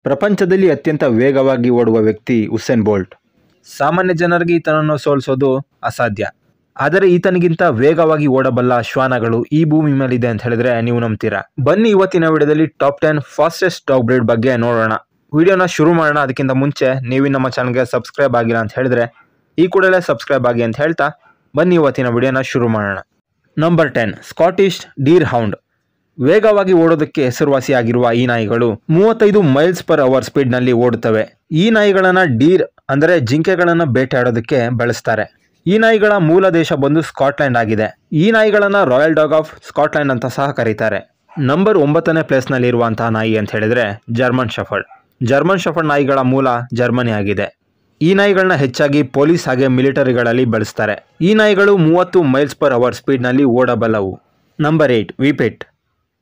ಪ್ರಪಂಚದಲ್ಲಿ ಅತ್ಯಂತ ವೇಗವಾಗಿ ಓಡುವ ವ್ಯಕ್ತಿ ಉಸೇನ್ ಬೋಲ್ಟ್. ಸಾಮಾನ್ಯ ಜನರಿಗೆ ಈತನನ್ನು ಸೋಲಿಸೋದು ಅಸಾಧ್ಯ. ಆದರೆ ಈತನಿಗಿಂತ ವೇಗವಾಗಿ ಓಡಬಲ್ಲ ಶ್ವಾನಗಳು ಈ ಭೂಮಿ ಮೇಲಿದೆ ಅಂತ ಹೇಳಿದ್ರೆ ನೀವು ನಂಬ್ತೀರಾ? ಬನ್ನಿ ಇವತ್ತಿನ ವಿಡಿಯೋದಲ್ಲಿ ಟಾಪ್ 10 ಫಾಸ್ಟೆಸ್ಟ್ ಡಾಗ್ ಬ್ರೀಡ್ ಬಗ್ಗೆ ನೋಡೋಣ. ವಿಡಿಯೋನ ಶುರು ಮಾಡೋಣ. ಅದಕ್ಕಿಂತ ಮುಂಚೆ ನೀವು ನಮ್ಮ ಚಾನಲ್ಗೆ ಸಬ್ಸ್ಕ್ರೈಬ್ ಆಗಿಲ್ಲ ಅಂತ ಹೇಳಿದ್ರೆ ಈ ಕೂಡಲೇ ಸಬ್ಸ್ಕ್ರೈಬ್ ಆಗಿ ಅಂತ ಹೇಳ್ತಾ ಬನ್ನಿ ಇವತ್ತಿನ ವಿಡಿಯೋನ ಶುರು ಮಾಡೋಣ. Number 10 Scottish Deere hound. ವೇಗವಾಗಿ ಓಡೋದಕ್ಕೆ ಹೆಸರುವಾಸಿಯಾಗಿರುವ ಈ ನಾಯಿಗಳು 35 ಮೈಲ್ಸ್ ಪರ್ ಅವರ್ ಸ್ಪೀಡ್ನಲ್ಲಿ ಓಡುತ್ತವೆ. ಈ ನಾಯಿಗಳನ್ನ ಡೀರ್ ಅಂದರೆ ಜಿಂಕೆಗಳನ್ನು ಬೇಟೆಯಾಡೋದಕ್ಕೆ ಬಳಸ್ತಾರೆ. ಈ ನಾಯಿಗಳ ಮೂಲ ದೇಶ ಬಂದು ಸ್ಕಾಟ್ಲೆಂಡ್ ಆಗಿದೆ. ಈ ನಾಯಿಗಳನ್ನ ರಾಯಲ್ ಡಾಗ್ ಆಫ್ ಸ್ಕಾಟ್ಲೆಂಡ್ ಅಂತ ಸಹ ಕರೀತಾರೆ. ನಂಬರ್ 9ನೇ ಪ್ಲೇಸ್ನಲ್ಲಿ ಇರುವಂತಹ ನಾಯಿ ಅಂತ ಹೇಳಿದ್ರೆ ಜರ್ಮನ್ ಶೆಫರ್ಡ್. ಜರ್ಮನ್ ಶೆಫರ್ಡ್ ನಾಯಿಗಳ ಮೂಲ ಜರ್ಮನಿ ಆಗಿದೆ. ಈ ನಾಯಿಗಳನ್ನ ಹೆಚ್ಚಾಗಿ ಪೊಲೀಸ್ ಹಾಗೆ ಮಿಲಿಟರಿಗಳಲ್ಲಿ ಬಳಸ್ತಾರೆ. ಈ ನಾಯಿಗಳು 30 ಮೈಲ್ಸ್ ಪರ್ ಅವರ್ ಸ್ಪೀಡ್ನಲ್ಲಿ ಓಡಬಲ್ಲವು. Number 8 whippet.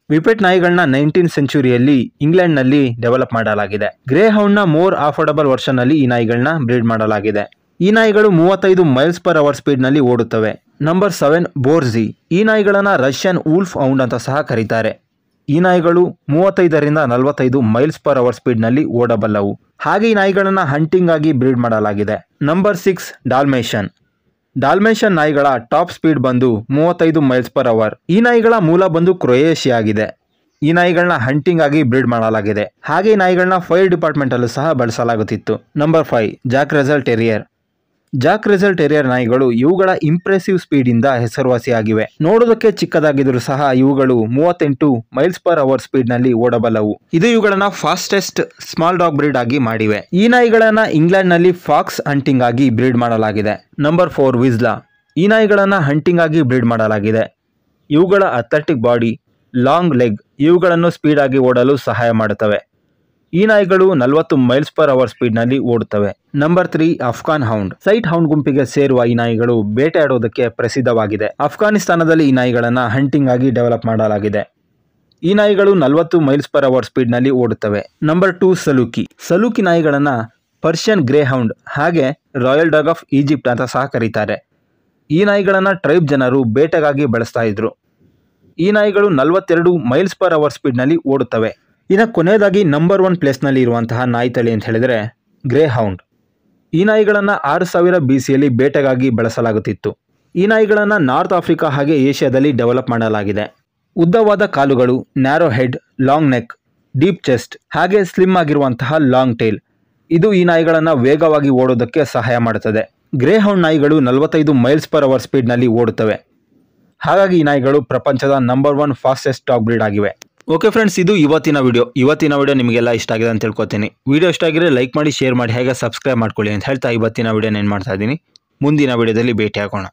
ವಿಪೆಟ್ ನಾಯಿಗಳನ್ನ 19th ಸೆಂಚುರಿಯಲ್ಲಿ ಇಂಗ್ಲೆಂಡ್ನಲ್ಲಿ ಡೆವಲಪ್ ಮಾಡಲಾಗಿದೆ. ಗ್ರೇ ಹೌಂಡ್ನ ಮೋರ್ ಅಫೋರ್ಡಬಲ್ ವರ್ಷನ್ನಲ್ಲಿ ಈ ನಾಯಿಗಳನ್ನ ಬ್ರೀಡ್ ಮಾಡಲಾಗಿದೆ. ಈ ನಾಯಿಗಳು 35 ಮೈಲ್ಸ್ ಪರ್ ಅವರ್ ಸ್ಪೀಡ್ನಲ್ಲಿ ಓಡುತ್ತವೆ. Number 7 borzoi. ಈ ನಾಯಿಗಳನ್ನ ರಷ್ಯನ್ ವೂಲ್ಫ್ ಹೌಂಡ್ ಅಂತ ಸಹ ಕರೀತಾರೆ. ಈ ನಾಯಿಗಳು 35ರಿಂದ 45 ಮೈಲ್ಸ್ ಪರ್ ಅವರ್ ಸ್ಪೀಡ್ನಲ್ಲಿ ಓಡಬಲ್ಲವು. ಹಾಗೆ ಈ ನಾಯಿಗಳನ್ನ ಹಂಟಿಂಗ್ ಆಗಿ ಬ್ರೀಡ್ ಮಾಡಲಾಗಿದೆ. ನಂಬರ್ 6 ಡಾಲ್ಮೇಷನ್. ಡಾಲ್ಮೇಷನ್ ನಾಯಿಗಳ ಟಾಪ್ ಸ್ಪೀಡ್ ಬಂದು 35 ಮೈಲ್ಸ್ ಪರ್ ಅವರ್. ಈ ನಾಯಿಗಳ ಮೂಲ ಬಂದು ಕ್ರೊಯೇಷಿಯಾ ಆಗಿದೆ. ಈ ನಾಯಿಗಳನ್ನ ಹಂಟಿಂಗ್ ಆಗಿ ಬ್ರೀಡ್ ಮಾಡಲಾಗಿದೆ. ಹಾಗೆ ಈ ನಾಯಿಗಳನ್ನ ಫೈರ್ ಡಿಪಾರ್ಟ್ಮೆಂಟ್ ಅಲ್ಲೂ ಸಹ ಬಳಸಲಾಗುತ್ತಿತ್ತು. Number 5 Jack Russell terrier. Jack Russell terrier ನಾಯಿಗಳು ಇವುಗಳ ಇಂಪ್ರೆಸಿವ್ ಸ್ಪೀಡ್ ಇಂದ ಹೆಸರುವಾಸಿಯಾಗಿವೆ. ನೋಡೋದಕ್ಕೆ ಚಿಕ್ಕದಾಗಿದ್ರು ಸಹ ಇವುಗಳು 38 ಮೈಲ್ಸ್ ಪರ್ ಅವರ್ ಸ್ಪೀಡ್ ನಲ್ಲಿ ಓಡಬಲ್ಲವು. ಇದು ಇವುಗಳನ್ನ ಫಾಸ್ಟೆಸ್ಟ್ ಸ್ಮಾಲ್ ಡಾಗ್ ಬ್ರೀಡ್ ಆಗಿ ಮಾಡಿವೆ. ಈ ನಾಯಿಗಳನ್ನ ಇಂಗ್ಲೆಂಡ್ ನಲ್ಲಿ ಫಾಕ್ಸ್ ಹಂಟಿಂಗ್ ಆಗಿ ಬ್ರೀಡ್ ಮಾಡಲಾಗಿದೆ. ನಂಬರ್ 4 ವಿಜ್ಲಾ. ಈ ನಾಯಿಗಳನ್ನ ಹಂಟಿಂಗ್ ಆಗಿ ಬ್ರೀಡ್ ಮಾಡಲಾಗಿದೆ. ಇವುಗಳ ಅಥ್ಲೆಟಿಕ್ ಬಾಡಿ, ಲಾಂಗ್ ಲೆಗ್ ಇವುಗಳನ್ನು ಸ್ಪೀಡ್ ಆಗಿ ಓಡಲು ಸಹಾಯ ಮಾಡುತ್ತವೆ. ಈ ನಾಯಿಗಳು 40 ಮೈಲ್ಸ್ ಪರ್ ಅವರ್ ಸ್ಪೀಡ್ ನಲ್ಲಿ ಓಡುತ್ತವೆ. Number 3 Afghan hound. Sight hound ಗುಂಪಿಗೆ ಸೇರುವ ಈ ನಾಯಿಗಳು ಬೇಟೆಯಾಡೋದಕ್ಕೆ ಪ್ರಸಿದ್ಧವಾಗಿದೆ. ಅಫ್ಘಾನಿಸ್ತಾನದಲ್ಲಿ ಈ ನಾಯಿಗಳನ್ನ ಹಂಟಿಂಗ್ ಆಗಿ ಡೆವಲಪ್ ಮಾಡಲಾಗಿದೆ. ಈ ನಾಯಿಗಳು 40 ಮೈಲ್ಸ್ ಪರ್ ಅವರ್ ಸ್ಪೀಡ್ ನಲ್ಲಿ ಓಡುತ್ತವೆ. ನಂಬರ್ 2 ಸಲೂಕಿ. ಸಲೂಕಿ ನಾಯಿಗಳನ್ನ ಪರ್ಷಿಯನ್ ಗ್ರೇ ಹೌಂಡ್ ಹಾಗೆ ರಾಯಲ್ ಡಾಗ್ ಆಫ್ ಈಜಿಪ್ಟ್ ಅಂತ ಸಹ ಕರೀತಾರೆ. ಈ ನಾಯಿಗಳನ್ನ ಟ್ರೈಬ್ ಜನರು ಬೇಟೆಗಾಗಿ ಬಳಸ್ತಾ ಇದ್ರು. ಈ ನಾಯಿಗಳು 42 ಮೈಲ್ಸ್ ಪರ್ ಅವರ್ ಸ್ಪೀಡ್ ನಲ್ಲಿ ಓಡುತ್ತವೆ. ಇನ್ನು ಕೊನೆಯದಾಗಿ ನಂಬರ್ 1 ಪ್ಲೇಸ್ನಲ್ಲಿ ಇರುವಂತಹ ನಾಯಿ ತಳಿ ಅಂತ ಹೇಳಿದ್ರೆ ಗ್ರೇ ಹೌಂಡ್. ಈ ನಾಯಿಗಳನ್ನ 6000 BCಯಲ್ಲಿ ಬೇಟೆಗಾಗಿ ಬಳಸಲಾಗುತ್ತಿತ್ತು. ಈ ನಾಯಿಗಳನ್ನ ನಾರ್ತ್ ಆಫ್ರಿಕಾ ಹಾಗೆ ಏಷ್ಯಾದಲ್ಲಿ ಡೆವಲಪ್ ಮಾಡಲಾಗಿದೆ. ಉದ್ದವಾದ ಕಾಲುಗಳು, narrow head, long neck, deep chest ಹಾಗೆ ಸ್ಲಿಮ್ ಆಗಿರುವಂತಹ ಲಾಂಗ್ ಟೇಲ್ ಇದು ಈ ನಾಯಿಗಳನ್ನ ವೇಗವಾಗಿ ಓಡೋದಕ್ಕೆ ಸಹಾಯ ಮಾಡುತ್ತದೆ. ಗ್ರೇ ಹೌಂಡ್ ನಾಯಿಗಳು 45 ಮೈಲ್ಸ್ ಪರ್ ಅವರ್ ಸ್ಪೀಡ್ ನಲ್ಲಿ ಓಡುತ್ತವೆ. ಹಾಗಾಗಿ ಈ ನಾಯಿಗಳು ಪ್ರಪಂಚದ ನಂಬರ್ 1 ಫಾಸ್ಟೆಸ್ಟ್ ಡಾಗ್ ಬ್ರೀಡ್ ಆಗಿವೆ. ಓಕೆ ಫ್ರೆಂಡ್ಸ್, ಇದು ಇವತ್ತಿನ ವಿಡಿಯೋ ನಿಮಗೆಲ್ಲ ಇಷ್ಟ ಆಗಿದೆ ಅಂತ ತಿಳ್ಕೊತೀನಿ. ವಿಡಿಯೋ ಇಷ್ಟ ಆಗಿದ್ರೆ ಲೈಕ್ ಮಾಡಿ, ಶೇರ್ ಮಾಡಿ, ಹಾಗೆ ಸಬ್ಸ್ಕ್ರೈಬ್ ಮಾಡ್ಕೊಳ್ಳಿ ಅಂತ ಹೇಳ್ತಾ ಇವತ್ತಿನ ವಿಡಿಯೋನ ಏನು ಮಾಡ್ತಾ ಇದ್ದೀನಿ. ಮುಂದಿನ ವಿಡಿಯೋದಲ್ಲಿ ಭೇಟಿ ಆಗೋಣ.